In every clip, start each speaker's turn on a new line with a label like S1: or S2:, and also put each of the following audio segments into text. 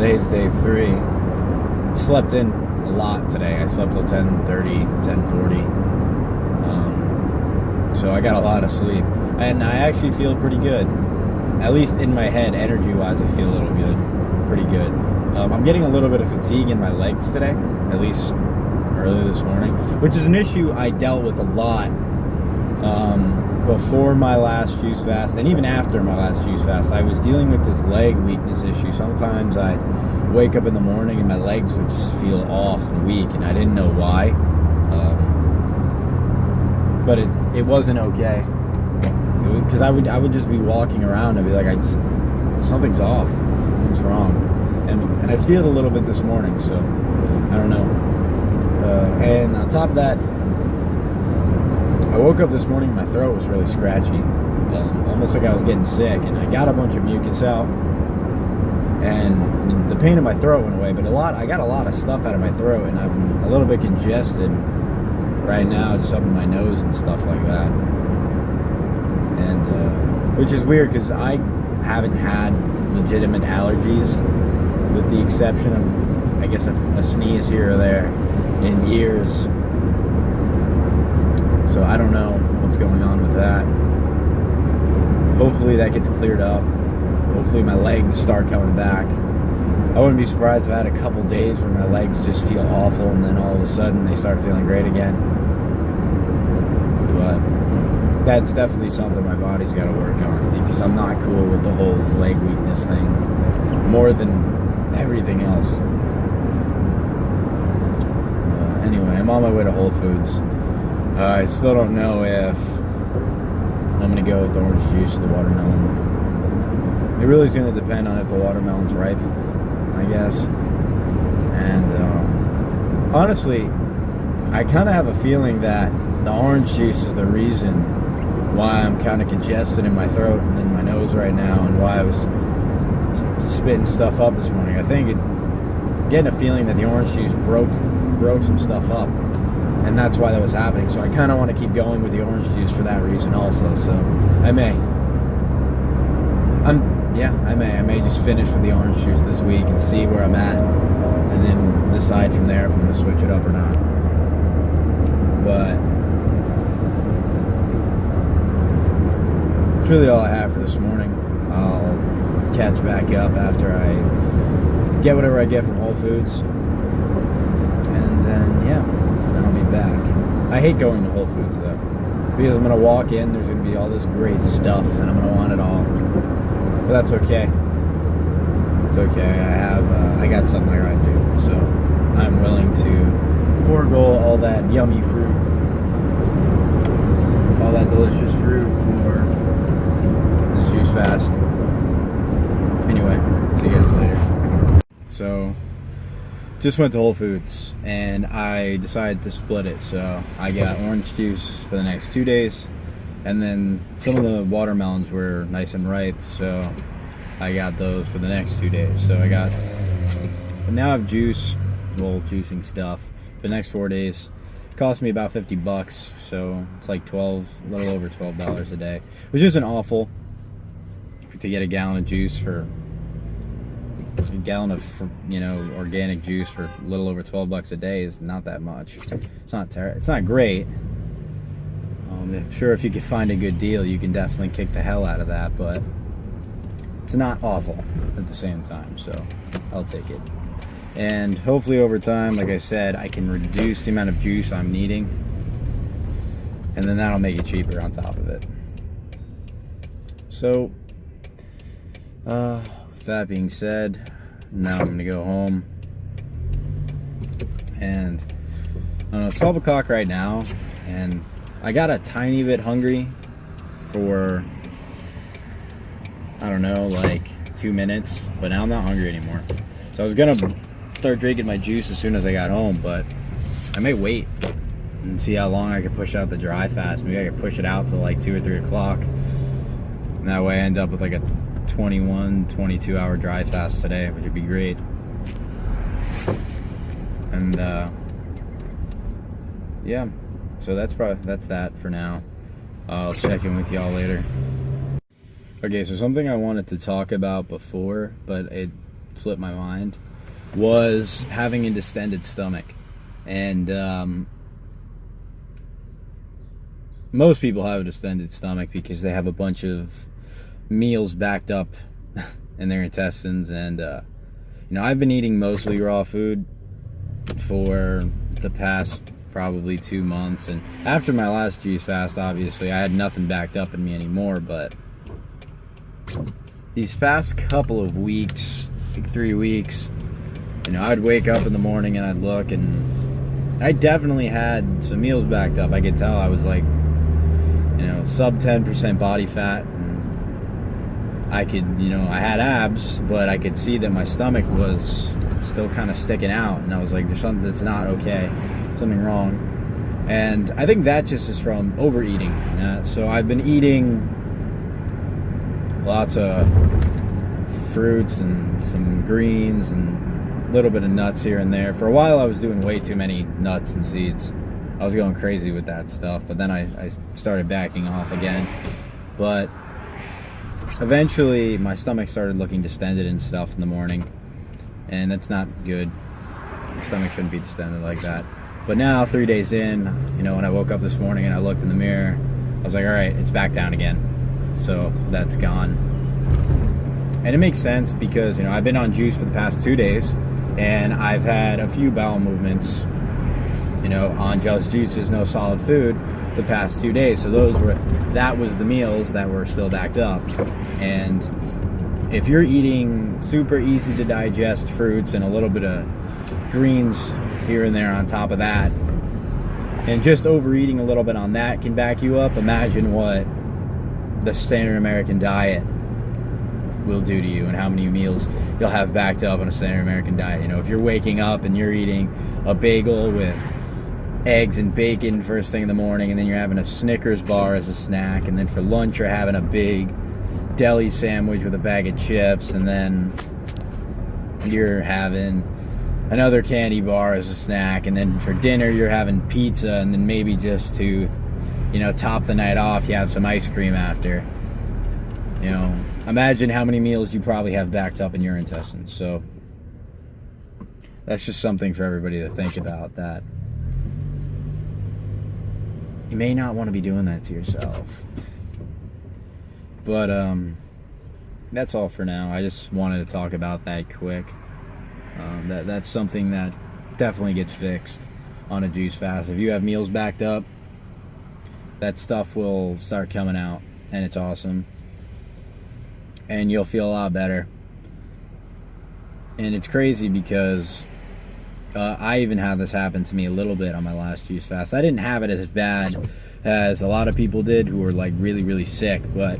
S1: Today's day 3. Slept in a lot today. I slept till 10:30, 10:40. So I got a lot of sleep. And I actually feel pretty good. At least in my head, energy-wise, I feel a little good. Pretty good. I'm getting a little bit of fatigue in my legs today, at least early this morning, which is an issue I dealt with a lot before my last juice fast, and even after my last juice fast. I was dealing with this leg weakness issue. Sometimes I'd wake up in the morning and my legs would just feel off and weak, and I didn't know why. But it wasn't okay. Because I would just be walking around and be like, something's off, something's wrong, and I feel it a little bit this morning. So I don't know. And on top of that, I woke up this morning, my throat was really scratchy, almost like I was getting sick, and I got a bunch of mucus out, and the pain in my throat went away. But I got a lot of stuff out of my throat, and I'm a little bit congested right now, just up in my nose and stuff like that. And which is weird because I haven't had legitimate allergies, with the exception of, I guess, a sneeze here or there in years. So I don't know what's going on with that. Hopefully that gets cleared up. Hopefully my legs start coming back. I wouldn't be surprised if I had a couple days where my legs just feel awful and then all of a sudden they start feeling great again. But that's definitely something my body's got to work on, because I'm not cool with the whole leg weakness thing more than everything else. Anyway, I'm on my way to Whole Foods. I still don't know if I'm going to go with the orange juice or the watermelon. It really is going to depend on if the watermelon's ripe, I guess. And honestly, I kind of have a feeling that the orange juice is the reason why I'm kind of congested in my throat and in my nose right now, and why I was spitting stuff up this morning. I think getting a feeling that the orange juice broke some stuff up, and that's why that was happening. So I kind of want to keep going with the orange juice for that reason also. So I may just finish with the orange juice this week and see where I'm at, and then decide from there if I'm going to switch it up or not. But that's really all I have for this morning. I'll catch back up after I get whatever I get from Whole Foods, and then then I'll be back. I hate going to Whole Foods though, because I'm gonna walk in, there's gonna be all this great stuff, and I'm gonna want it all. But that's okay. It's okay. I got something I gotta do, so I'm willing to forego all that yummy fruit, all that delicious fruit for this juice fast. Anyway, see you guys later. So, just went to Whole Foods, and I decided to split it. So I got orange juice for the next 2 days, and then some of the watermelons were nice and ripe, so I got those for the next 2 days. So I now I have juicing stuff for the next 4 days. It cost me about $50, so it's like a little over $12 a day, which isn't awful to get a gallon of juice for a gallon of organic juice for a little over $12 a day is not that much. It's not great. I'm sure if you could find a good deal, you can definitely kick the hell out of that, but it's not awful at the same time, so I'll take it. And hopefully over time, like I said, I can reduce the amount of juice I'm needing, and then that'll make it cheaper on top of it. So with that being said, now I'm gonna go home, and I don't know, it's 12 o'clock right now, and I got a tiny bit hungry for, I don't know, like 2 minutes, but now I'm not hungry anymore. So I was gonna start drinking my juice as soon as I got home, but I may wait and see how long I can push out the dry fast. Maybe I could push it out to like 2 or 3 o'clock, and that way I end up with like a 22 hour dry fast today, which would be great. And so that's that for now. I'll check in with y'all later. Okay, so something I wanted to talk about before, but it slipped my mind, was having a distended stomach. And most people have a distended stomach because they have a bunch of meals backed up in their intestines. And I've been eating mostly raw food for the past probably 2 months, and after my last juice fast, obviously I had nothing backed up in me anymore. But these past couple of weeks, like 3 weeks, I'd wake up in the morning and I'd look, and I definitely had some meals backed up. I could tell I was like, sub 10% body fat, and I could, I had abs, but I could see that my stomach was still kind of sticking out, and I was like, there's something that's not okay, something wrong. And I think that just is from overeating. So I've been eating lots of fruits and some greens and a little bit of nuts here and there. For a while I was doing way too many nuts and seeds. I was going crazy with that stuff, but then I started backing off again. But eventually my stomach started looking distended and stuff in the morning, and that's not good. The stomach shouldn't be distended like that. But now, 3 days in, when I woke up this morning and I looked in the mirror, I was like, all right, it's back down again. So that's gone. And it makes sense because, I've been on juice for the past 2 days, and I've had a few bowel movements, on just juices, no solid food, the past 2 days. So that was the meals that were still backed up. And if you're eating super easy to digest fruits and a little bit of greens here and there on top of that, and just overeating a little bit on that can back you up, imagine what the standard American diet will do to you and how many meals you'll have backed up on a standard American diet. If you're waking up and you're eating a bagel with eggs and bacon first thing in the morning, and then you're having a Snickers bar as a snack, and then for lunch you're having a big deli sandwich with a bag of chips, and then you're having another candy bar as a snack, and then for dinner you're having pizza, and then maybe just to top the night off you have some ice cream after. Imagine how many meals you probably have backed up in your intestines. So that's just something for everybody to think about, that you may not want to be doing that to yourself. But that's all for now. I just wanted to talk about that quick. That's something that definitely gets fixed on a juice fast. If you have meals backed up, that stuff will start coming out, and it's awesome. And you'll feel a lot better. And it's crazy because I even had this happen to me a little bit on my last juice fast. I didn't have it as bad as a lot of people did who were like really, really sick, but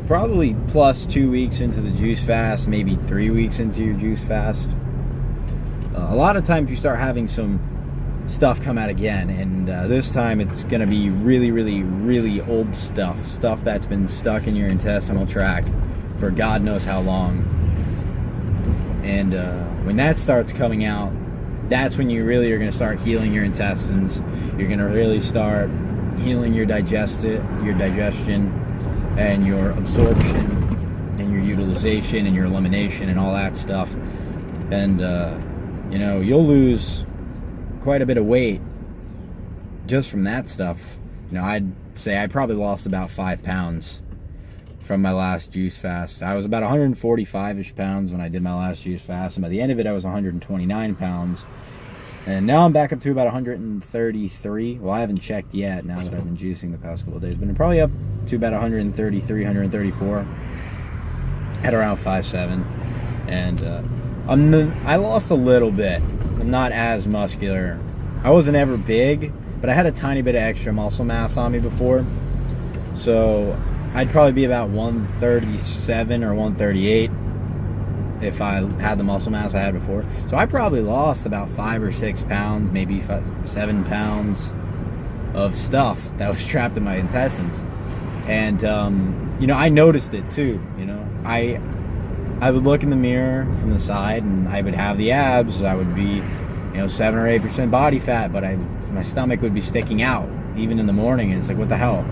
S1: probably plus 2 weeks into the juice fast, maybe 3 weeks into your juice fast, a lot of times you start having some stuff come out again, and this time it's going to be really, really, really old stuff that's been stuck in your intestinal tract for God knows how long. And when that starts coming out, that's when you really are going to start healing your intestines. You're going to really start healing your digestion and your absorption and your utilization and your elimination and all that stuff. And you'll lose quite a bit of weight just from that stuff. I'd say I probably lost about 5 pounds from my last juice fast. I was about 145-ish pounds when I did my last juice fast, and by the end of it I was 129 pounds. And now I'm back up to about 133. Well, I haven't checked yet now that I've been juicing the past couple of days, but I'm probably up to about 133, 134 at around 5'7". And I lost a little bit. I'm not as muscular. I wasn't ever big, but I had a tiny bit of extra muscle mass on me before. So I'd probably be about 137 or 138 if I had the muscle mass I had before. So I probably lost about 5 or 6 pounds, maybe 7 pounds of stuff that was trapped in my intestines. And, I noticed it too. I would look in the mirror from the side and I would have the abs. I would be, 7 or 8% body fat, but my stomach would be sticking out even in the morning. And it's like, what the hell?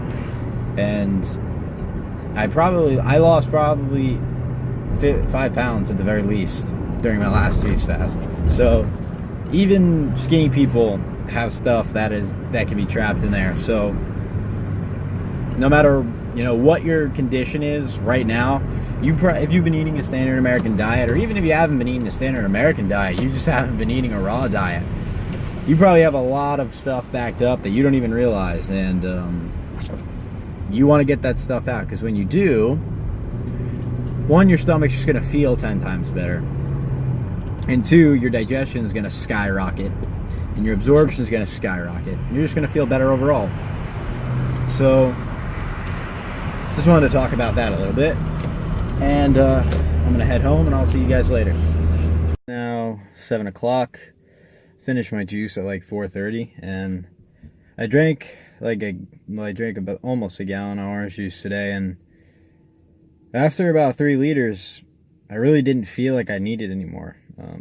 S1: And I lost probably 5 pounds at the very least during my last juice fast. So even skinny people have stuff that can be trapped in there. So no matter what your condition is right now, if you've been eating a standard American diet, or even if you haven't been eating a standard American diet, you just haven't been eating a raw diet, you probably have a lot of stuff backed up that you don't even realize. And you want to get that stuff out, because when you do, one, your stomach's just going to feel 10 times better, and two, your digestion is going to skyrocket, and your absorption is going to skyrocket, and you're just going to feel better overall. So just wanted to talk about that a little bit, and I'm going to head home, and I'll see you guys later. Now 7 o'clock. Finished my juice at like 4:30, and I drank about almost a gallon of orange juice today, and after about 3 liters, I really didn't feel like I needed any more.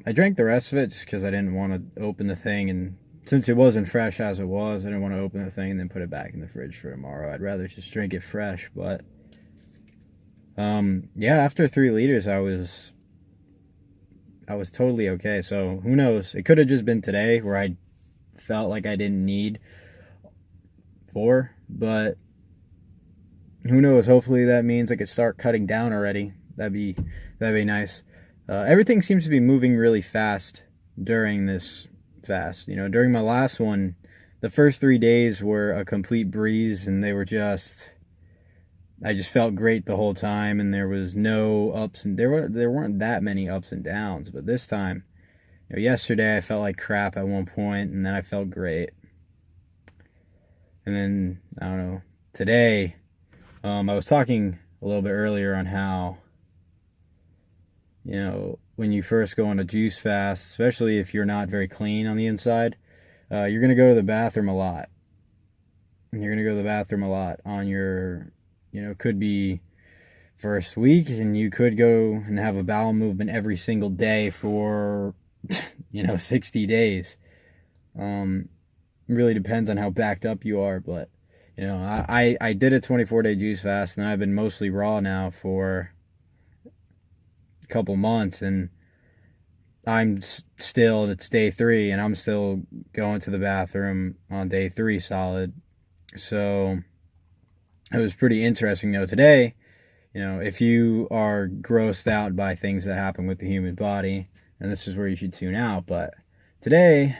S1: I drank the rest of it just because I didn't want to open the thing, and since it wasn't fresh as it was, I didn't want to open the thing and then put it back in the fridge for tomorrow. I'd rather just drink it fresh. But yeah, after 3 liters, I was totally okay. So who knows? It could have just been today where I felt like I didn't need 4, but who knows? Hopefully that means I could start cutting down already. That'd be nice. Everything seems to be moving really fast during this fast. During my last one, the first 3 days were a complete breeze, and I just felt great the whole time, and there was no ups, and there weren't that many ups and downs. But this time, yesterday I felt like crap at one point, and then I felt great. And then, I don't know, today, I was talking a little bit earlier on how, when you first go on a juice fast, especially if you're not very clean on the inside, you're going to go to the bathroom a lot. And you're going to go to the bathroom a lot on your, could be first week, and you could go and have a bowel movement every single day for, 60 days. It really depends on how backed up you are, but, I did a 24-day juice fast, and I've been mostly raw now for a couple months, and it's day 3, and I'm still going to the bathroom on day 3 solid. So it was pretty interesting though today. If you are grossed out by things that happen with the human body, and this is where you should tune out, but today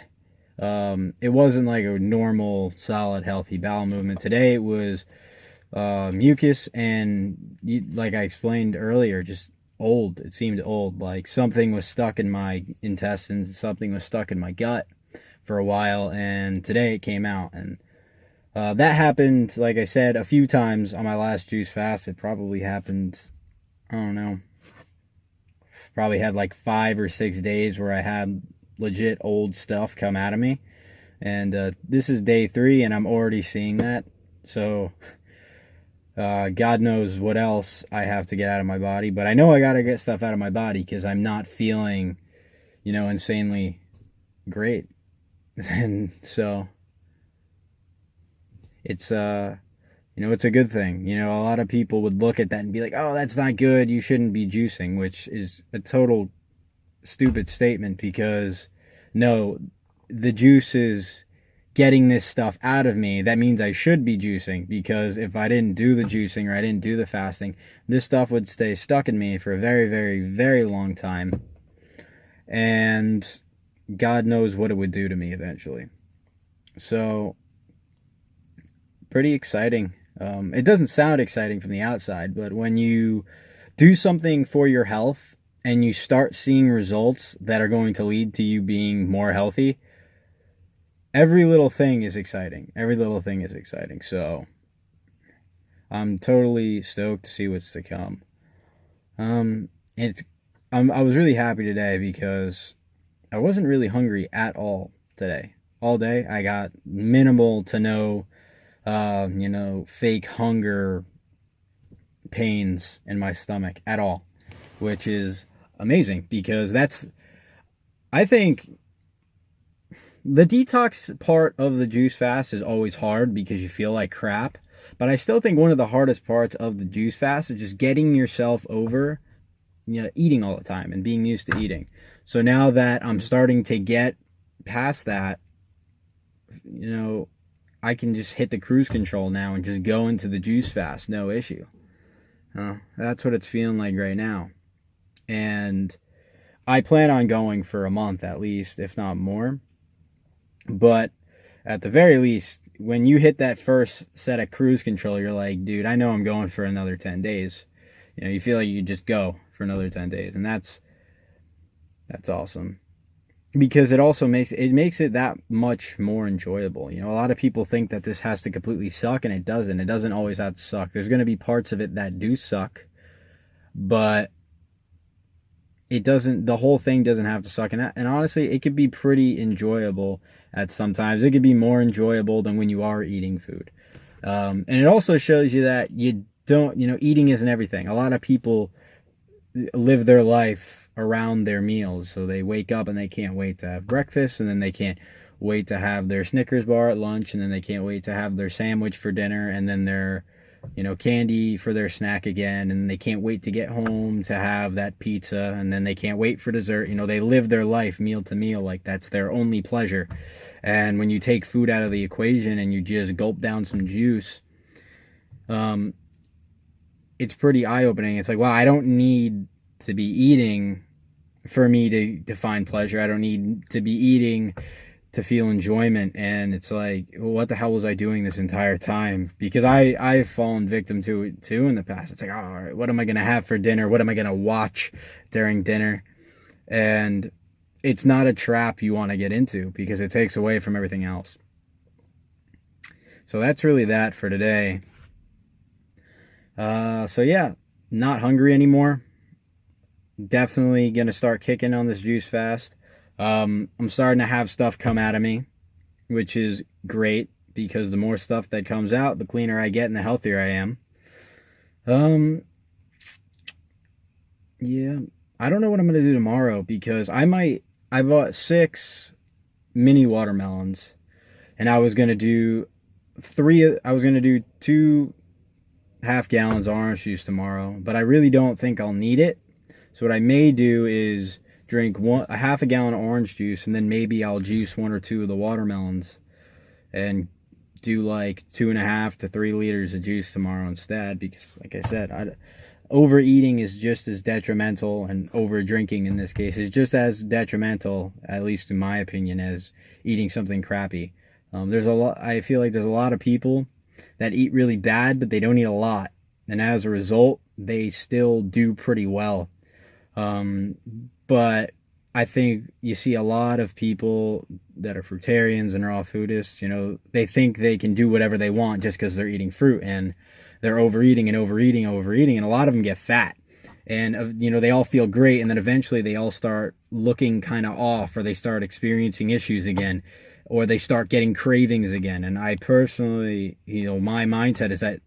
S1: it wasn't like a normal solid healthy bowel movement. Today it was mucus, and like I explained earlier, just old. It seemed old, like something was stuck in my intestines, something was stuck in my gut for a while, and today it came out. And that happened, like I said, a few times on my last juice fast. It probably happened, I don't know, probably had like 5 or 6 days where I had legit old stuff come out of me, and this is day 3, and I'm already seeing that. So God knows what else I have to get out of my body, but I know I gotta get stuff out of my body because I'm not feeling, insanely great. And so it's it's a good thing. A lot of people would look at that and be like, oh, that's not good, you shouldn't be juicing, which is a total stupid statement, because no, the juice is getting this stuff out of me. That means I should be juicing, because if I didn't do the juicing or I didn't do the fasting, this stuff would stay stuck in me for a very, very, very long time, and God knows what it would do to me eventually. So pretty exciting. It doesn't sound exciting from the outside, but when you do something for your health and you start seeing results that are going to lead to you being more healthy, every little thing is exciting. Every little thing is exciting. So I'm totally stoked to see what's to come. I was really happy today because I wasn't really hungry at all today. All day I got minimal to no fake hunger pains in my stomach at all, which is amazing, because I think the detox part of the juice fast is always hard because you feel like crap, but I still think one of the hardest parts of the juice fast is just getting yourself over eating all the time and being used to eating. So now that I'm starting to get past that, I can just hit the cruise control now and just go into the juice fast, no issue. That's what it's feeling like right now. And I plan on going for a month at least, if not more. But at the very least, when you hit that first set of cruise control, you're like, dude, I know I'm going for another 10 days. You feel like you could just go for another 10 days. And that's awesome. Because it also makes it that much more enjoyable. A lot of people think that this has to completely suck, and it doesn't. It doesn't always have to suck. There's going to be parts of it that do suck, but it doesn't. The whole thing doesn't have to suck. And honestly, it could be pretty enjoyable at sometimes. It could be more enjoyable than when you are eating food. And it also shows you that you don't. Eating isn't everything. A lot of people live their life around their meals. So they wake up and they can't wait to have breakfast, and then they can't wait to have their Snickers bar at lunch, and then they can't wait to have their sandwich for dinner, and then their candy for their snack again, and they can't wait to get home to have that pizza, and then they can't wait for dessert. They live their life meal to meal, like that's their only pleasure. And when you take food out of the equation and you just gulp down some juice, it's pretty eye-opening. It's like, wow, I don't need to be eating for me to find pleasure. I don't need to be eating to feel enjoyment. And it's like, well, what the hell was I doing this entire time? Because I've fallen victim to it too in the past. It's like, all right, what am I going to have for dinner? What am I going to watch during dinner? And it's not a trap you want to get into, because it takes away from everything else. So that's really that for today. So yeah, not hungry anymore. Definitely gonna start kicking on this juice fast. I'm starting to have stuff come out of me, which is great, because the more stuff that comes out, the cleaner I get and the healthier I am. Yeah, I don't know what I'm gonna do tomorrow, because I bought 6 mini watermelons, and I was gonna do 2 half gallons of orange juice tomorrow, but I really don't think I'll need it. So what I may do is drink a half a gallon of orange juice, and then maybe I'll juice 1 or 2 of the watermelons and do like 2.5 to 3 liters of juice tomorrow instead. Because like I said, overeating is just as detrimental, and over drinking in this case is just as detrimental, at least in my opinion, as eating something crappy. I feel like there's a lot of people that eat really bad, but they don't eat a lot, and as a result, they still do pretty well. But I think you see a lot of people that are fruitarians and raw foodists, they think they can do whatever they want just because they're eating fruit, and they're overeating, and a lot of them get fat, and they all feel great, and then eventually they all start looking kind of off, or they start experiencing issues again, or they start getting cravings again. And I personally, my mindset is that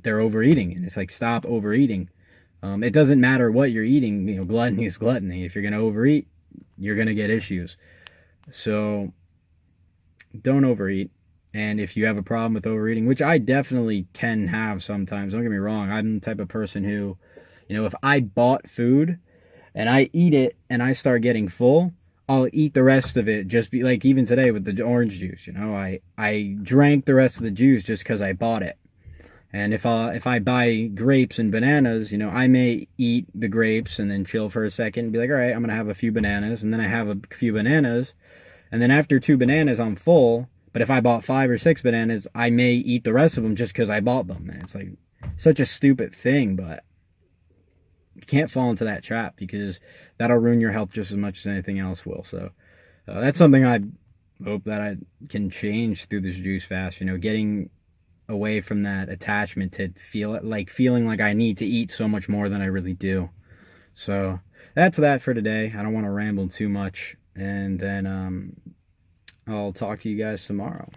S1: they're overeating, and it's like, stop overeating. It doesn't matter what you're eating. Gluttony is gluttony. If you're going to overeat, you're going to get issues. So don't overeat. And if you have a problem with overeating, which I definitely can have sometimes, don't get me wrong, I'm the type of person who, if I bought food and I eat it and I start getting full, I'll eat the rest of it. Just be like, even today with the orange juice, I drank the rest of the juice just because I bought it. And if I buy grapes and bananas, I may eat the grapes and then chill for a second and be like, all right, I'm going to have a few bananas. And then I have a few bananas. And then after 2 bananas, I'm full. But if I bought 5 or 6 bananas, I may eat the rest of them just because I bought them. And it's like such a stupid thing, but you can't fall into that trap, because that'll ruin your health just as much as anything else will. So that's something I hope that I can change through this juice fast, getting away from that attachment to feeling like I need to eat so much more than I really do. So that's that for today. I don't want to ramble too much, and then I'll talk to you guys tomorrow.